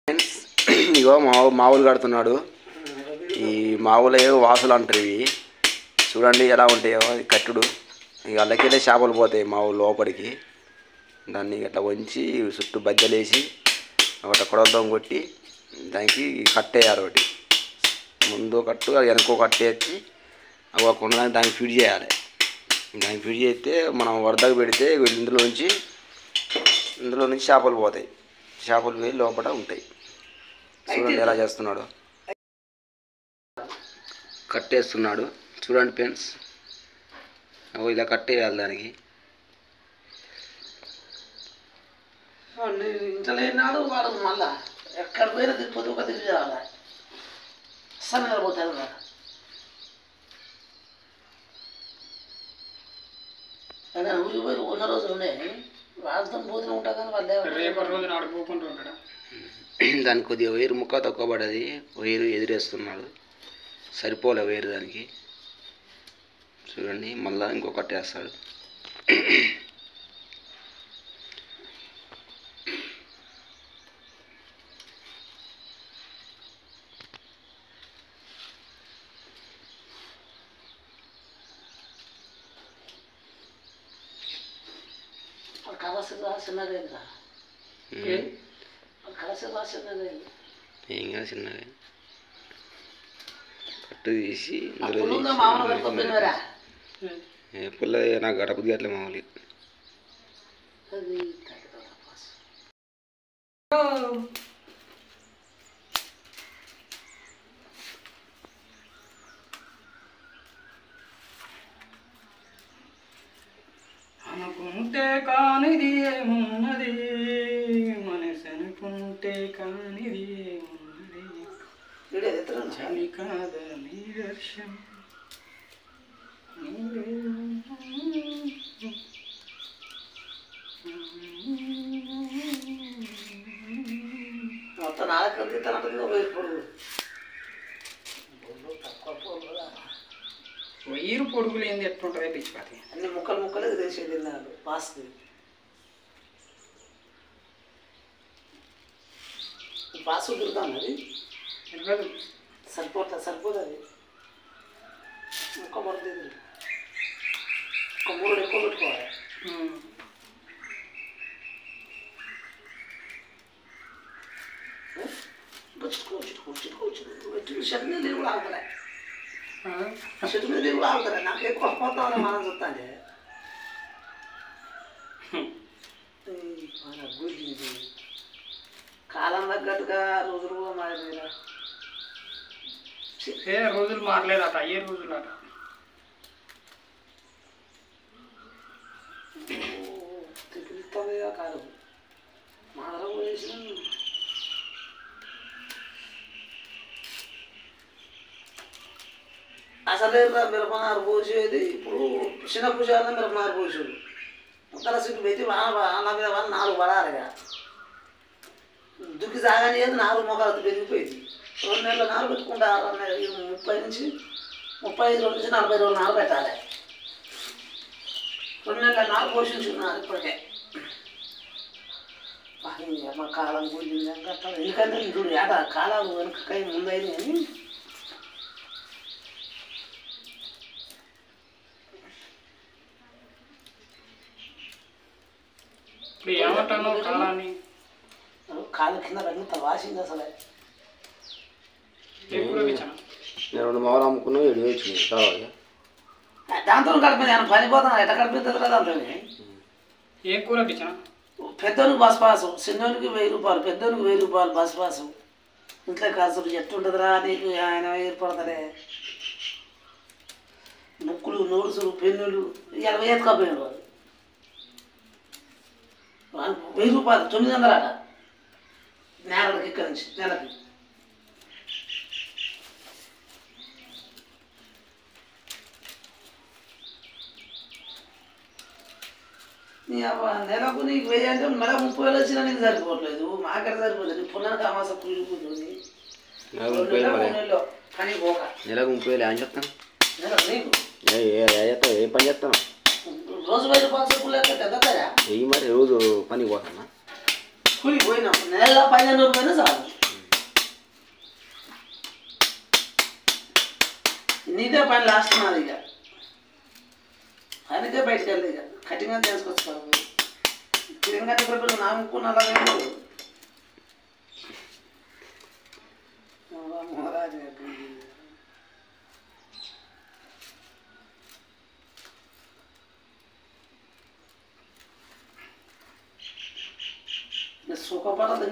Friends ఇగో మావులు కడుతున్నాడు. ఈ మావులు వాసులు అంటారు. ఇవి చూడండి ఎలా ఉంటాయో కట్టుడు. ఇక అల్లకెళ్ళే చేపలు పోతాయి మావులు లోపలికి. దాన్ని ఇట్లా వంచి చుట్టూ బద్దలేసి ఒకటి కొడవద్దం కొట్టి దానికి కట్టేయాలి. ఒకటి ముందు కట్టు వెనకో కట్టేసి అవి కొనడానికి దానికి ఫిట్ చేయాలి. దానికి ఫిట్ చేస్తే మనం వరదకు పెడితే ఇందులో నుంచి చేపలు పోతాయి. చేపలు పోయి లోపల ఉంటాయి. చూడండి ఎలా చేస్తున్నాడు. కట్టేస్తున్నాడు చూడండి ఫ్రెండ్స్. ఇలా కట్టేయాలి దానికి. ఇంట్లో లేనాడు వాడు మళ్ళా ఎక్కడ పోయినా పొద్దు ఒక తిరిగి రావాలి. అస్సలు నిలబోతాడు కదా. కానీ ఊరికి పోయి ఉన్న రోజులు ఉన్నాయి. వాళ్ళతో పోతూనే ఉంటా కానీ వాళ్ళు రేపటి రోజున ఆడిపోకుంటూ ఉంటాడు. దానికి కొద్దిగా వైరు ముక్క తక్కువ పడది. వైరు ఎదిరేస్తున్నాడు. సరిపోలే వైరు దానికి. చూడండి మళ్ళీ ఇంకొకటి వేస్తాడు. ఏం కాదు చిన్నగా కట్టు తీసి పుల్ల నాకు గడపది అట్లా మామూలు. అనుకుంటే కానిది ఏమున్నది, మనసు అనుకుంటే కానిది ఏమున్నది, చలి కాదా నీ దర్శనం మొత్తం నాలుగు వైరు పొడుగులు ఏంది ఎట్లుంటుంది పిచ్చిపోతాయి. అన్ని ముక్కలు ముక్కలు తెలిసేది తిన్నాడు పాస్కి. పాస్ కుదురుతాను అది తెలియదు. సరిపోదు అది. ముక్క పడుతుంది. ఒక 3 ఎక్కువ పెట్టుకోవాలి. చెట్టు మీద కూడా ఆగుతారా? చెట్టు మీద కూడా ఆగుతారా? నాకు ఎక్కువ పోతామని మనం చూస్తాండి. కాలం తగ్గట్టుగా రోజులు కూడా మారిపోయినా. రోజులు మారలేదట. అయ్యే రోజులు అట. తిప్పుతామే కాదు మాదరం వేసిన అసలే మిరపనారు పోసేది. ఇప్పుడు చిన్న పూజాలనే మిరపనారు పోసేది. ఉత్తర సీట్లు పెట్టి వాళ్ళ మీద వాళ్ళు 4 పడాలిగా. దుక్కి సాగాని ఏది 4 మొక్కలు పెరిగిపోయింది. 2 నెలలు నారు పెట్టుకుంటా 30 నుంచి 35 రోజుల నుంచి 40 రోజులు నారు పెట్టాలి. 2 నెలల నారు పోషించుకున్నారు ఇప్పటికే. మా కాలం పోయింది అట్లా. ఎందుకంటే చూడు ఏట కాలాలు వెనకకాయ ముందైంది. కానీ ఏమంటాను కాలాన్ని కాలు కింద పెద్ద వాసింది అసలే. 2 మావులు అమ్ముకున్నావు 7 వేలు కావాలి. దాంతో కలిపి నేను పనిపోతాను. ఎట్లా కలిపిస్తుంది కదా దాంతో. ఏం కూర పిచ్చా? పెద్దోనికి బస్ పాసు, చిన్నోనికి 1000 రూపాయలు, పెద్దోనికి 1000 రూపాయలు బస్ పాసు. ఇంట్లో ఖర్చులు ఎట్టుంటుందిరా నీకు? ఆయన ఏర్పడతారే. బుక్కులు, నోట్సులు, పెన్నులు ఇలా ఎత్తుకపోయాడు వాళ్ళు. 1000 రూపాయలు 900 అట నేలకి. ఇక్కడి నుంచి నెలకి. నెలకు నీకు 1000 అంటే నెలకు 30,000 వచ్చినా నీకు సరిపోవట్లేదు. మాకెడ సరిపోతుంది. పున్నానికి అమాస కూలిపోతుంది. పని పోక నెలకు 30,000 అని చెప్తాను. నెలకు నీకు ఏ పని చేస్తాను? రోజు 1000 రూపాయలు చెప్పులు మరి రోజు పని పోతానా? కూలి పోయినా నెలలో 15 రూపాయలు చాలు. నీదే పని లాస్ట్ నాది ఇక అందుకే బయటకు వెళ్ళి ఇక కఠినంగా చేసుకొచ్చుకోవాలి తిరిగి పిల్లలు నాముకున్న అలాగే మహారాజు సుఖపడదు